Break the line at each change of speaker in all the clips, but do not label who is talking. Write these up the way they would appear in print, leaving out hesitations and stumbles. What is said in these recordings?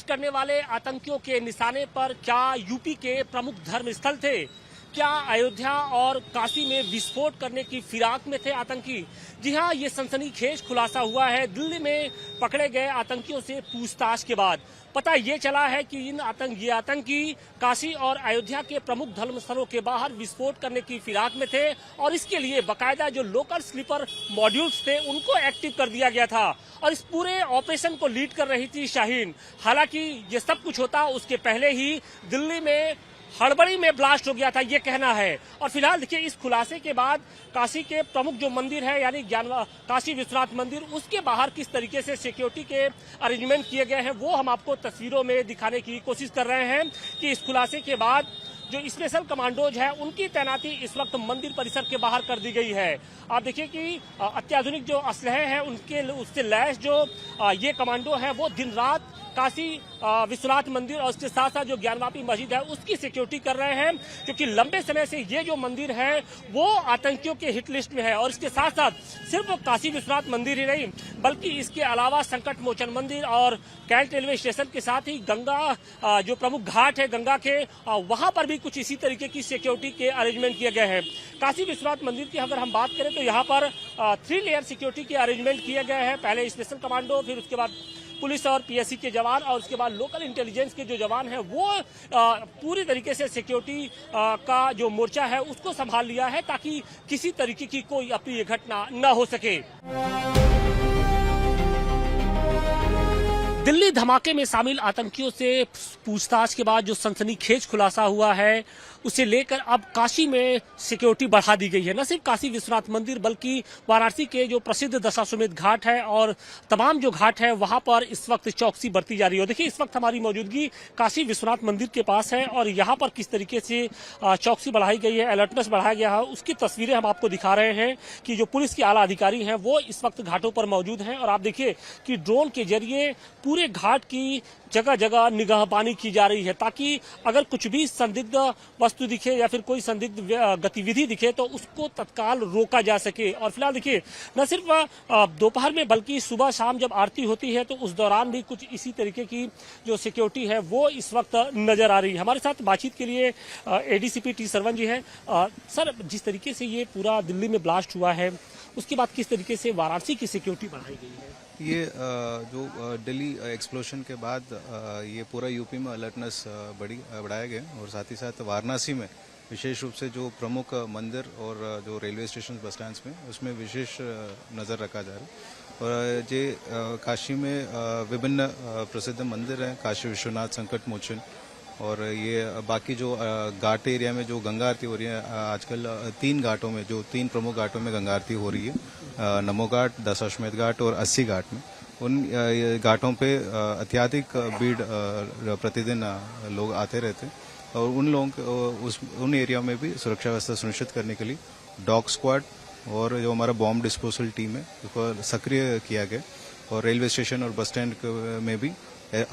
करने वाले आतंकियों के निशाने पर क्या यूपी के प्रमुख धर्म स्थल थे? क्या अयोध्या और काशी में विस्फोट करने की फिराक में थे आतंकी? जी हां, ये सनसनीखेज खुलासा हुआ है। दिल्ली में पकड़े गए आतंकियों से पूछताछ के बाद पता ये चला है कि ये आतंकी काशी और अयोध्या के प्रमुख धर्म स्थलों के बाहर विस्फोट करने की फिराक में थे और इसके लिए बाकायदा जो लोकल स्लीपर मॉड्यूल्स थे उनको एक्टिव कर दिया गया था और इस पूरे ऑपरेशन को लीड कर रही थी शाहीन। हालांकि ये सब कुछ होता उसके पहले ही दिल्ली में हड़बड़ी में ब्लास्ट हो गया था, ये कहना है। और फिलहाल देखिए, इस खुलासे के बाद काशी के प्रमुख जो मंदिर है यानी काशी विश्वनाथ मंदिर, उसके बाहर किस तरीके से सिक्योरिटी के अरेंजमेंट किए गए हैं वो हम आपको तस्वीरों में दिखाने की कोशिश कर रहे हैं कि इस खुलासे के बाद जो स्पेशल कमांडोज है उनकी तैनाती इस वक्त मंदिर परिसर के बाहर कर दी गई है। आप देखिए कि अत्याधुनिक जो असलहे हैं उससे लैस जो ये कमांडो है वो दिन रात काशी विश्वनाथ मंदिर और उसके साथ साथ जो ज्ञानवापी मस्जिद है उसकी सिक्योरिटी कर रहे हैं, क्योंकि लंबे समय से ये जो मंदिर है वो आतंकियों के हिट लिस्ट में है। और इसके साथ साथ सिर्फ काशी विश्वनाथ मंदिर ही नहीं बल्कि इसके अलावा संकट मोचन मंदिर और कैंट रेलवे स्टेशन के साथ ही गंगा जो प्रमुख घाट है गंगा के, वहां पर भी कुछ इसी तरीके की सिक्योरिटी के अरेंजमेंट किए गए हैं। काशी विश्वनाथ मंदिर की अगर हम बात करें तो यहाँ पर 3 लेयर सिक्योरिटी के अरेंजमेंट किए गए हैं। पहले स्पेशल कमांडो, फिर उसके बाद पुलिस और पीएससी के जवान और उसके बाद लोकल इंटेलिजेंस के जो जवान हैं वो पूरी तरीके से सिक्योरिटी का जो मोर्चा है उसको संभाल लिया है ताकि किसी तरीके की कोई अप्रिय घटना न हो सके। दिल्ली धमाके में शामिल आतंकियों से पूछताछ के बाद जो सनसनीखेज खुलासा हुआ है उसे लेकर अब काशी में सिक्योरिटी बढ़ा दी गई है। न सिर्फ काशी विश्वनाथ मंदिर बल्कि वाराणसी के जो प्रसिद्ध दशाश्वमेध घाट है और तमाम जो घाट है वहां पर इस वक्त चौकसी बरती जा रही है। देखिए, इस वक्त हमारी मौजूदगी काशी विश्वनाथ मंदिर के पास है और यहाँ पर किस तरीके से चौकसी बढ़ाई गई है, अलर्टनेस बढ़ाया गया है, उसकी तस्वीरें हम आपको दिखा रहे हैं कि जो पुलिस के आला अधिकारी हैं वो इस वक्त घाटों पर मौजूद हैं। और आप देखिए कि ड्रोन के जरिए पूरे घाट की जगह जगह निगाहबानी की जा रही है ताकि अगर कुछ भी संदिग्ध वस्तु दिखे या फिर कोई संदिग्ध गतिविधि दिखे तो उसको तत्काल रोका जा सके। और फिलहाल देखिए, न सिर्फ दोपहर में बल्कि सुबह शाम जब आरती होती है तो उस दौरान भी कुछ इसी तरीके की जो सिक्योरिटी है वो इस वक्त नजर आ रही है। हमारे साथ बातचीत के लिए एडीसीपी टी सरवन जी है। सर, जिस तरीके से ये पूरा दिल्ली में ब्लास्ट हुआ है उसके बाद किस तरीके से वाराणसी की सिक्योरिटी बढ़ाई गई है?
ये जो दिल्ली एक्सप्लोजन के बाद ये पूरा यूपी में अलर्टनेस बढ़ाया गया और साथ ही साथ वाराणसी में विशेष रूप से जो प्रमुख मंदिर और जो रेलवे स्टेशन बस स्टैंड्स में उसमें विशेष नज़र रखा जा रहा है। और ये काशी में विभिन्न प्रसिद्ध मंदिर हैं, काशी विश्वनाथ, संकट मोचन और ये बाकी जो घाट एरिया में जो गंगा आरती हो रही है आजकल 3 घाटों में, जो 3 प्रमुख घाटों में गंगा आरती हो रही है, नमो घाट, दशाश्वमेध घाट और 80 घाट में। उन घाटों पे अत्यधिक भीड़ प्रतिदिन लोग आते रहते हैं और उन लोगों उन एरिया में भी सुरक्षा व्यवस्था सुनिश्चित करने के लिए डॉग स्क्वाड और जो हमारा बॉम्ब डिस्पोजल टीम है उसको सक्रिय किया गया और रेलवे स्टेशन और बस स्टैंड में भी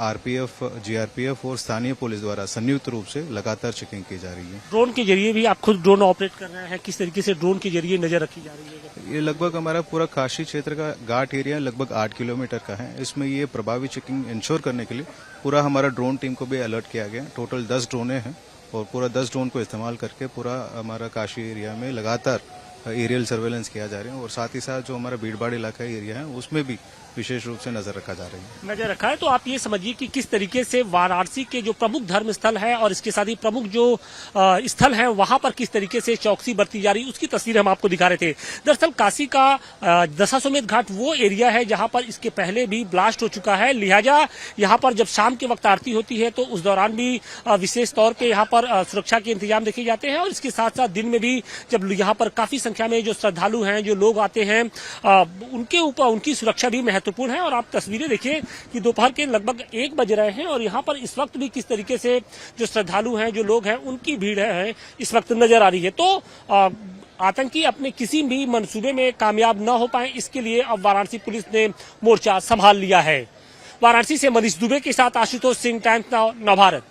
आरपीएफ, जीआरपीएफ और स्थानीय पुलिस द्वारा संयुक्त रूप से लगातार चेकिंग की जा रही है।
ड्रोन के जरिए भी आप खुद ड्रोन ऑपरेट कर रहे हैं, किस तरीके से ड्रोन के जरिए नजर रखी जा रही है?
ये लगभग हमारा पूरा काशी क्षेत्र का घाट एरिया लगभग 8 किलोमीटर का है। इसमें ये प्रभावी चेकिंग इंश्योर करने के लिए पूरा हमारा ड्रोन टीम को भी अलर्ट किया गया। टोटल 10 ड्रोनें हैं और पूरा 10 ड्रोन को इस्तेमाल करके पूरा हमारा काशी एरिया में लगातार एरियल सर्वेलेंस किया जा रहा है और साथ ही साथ जो हमारा भीड़भाड़ इलाका एरिया है उसमें भी विशेष रूप से नजर रखा जा रही है।
नजर रखा है तो आप ये समझिए कि किस तरीके से वाराणसी के जो प्रमुख धर्म स्थल है और इसके साथ ही प्रमुख जो स्थल है वहां पर किस तरीके से चौकसी बरती जा रही, उसकी तस्वीर हम आपको दिखा रहे थे। दरअसल काशी का दशाश्वमेध घाट वो एरिया है जहां पर इसके पहले भी ब्लास्ट हो चुका है, लिहाजा यहाँ पर जब शाम के वक्त आरती होती है तो उस दौरान भी विशेष तौर पर यहाँ पर सुरक्षा के इंतजाम देखे जाते हैं और इसके साथ साथ दिन में भी जब यहाँ पर काफी संख्या में जो श्रद्धालु हैं, जो लोग आते हैं, उनके ऊपर उनकी सुरक्षा भी महत्वपूर्ण है। और आप तस्वीरें देखिए कि दोपहर के लगभग 1 बज रहे हैं और यहाँ पर इस वक्त भी किस तरीके से जो श्रद्धालु हैं, जो लोग हैं, उनकी भीड़ है इस वक्त नजर आ रही है। तो आतंकी अपने किसी भी मंसूबे में कामयाब न हो पाए इसके लिए अब वाराणसी पुलिस ने मोर्चा संभाल लिया है। वाराणसी से मनीष दुबे के साथ आशुतोष सिंह, टाइम्स नाउ, नवभारत।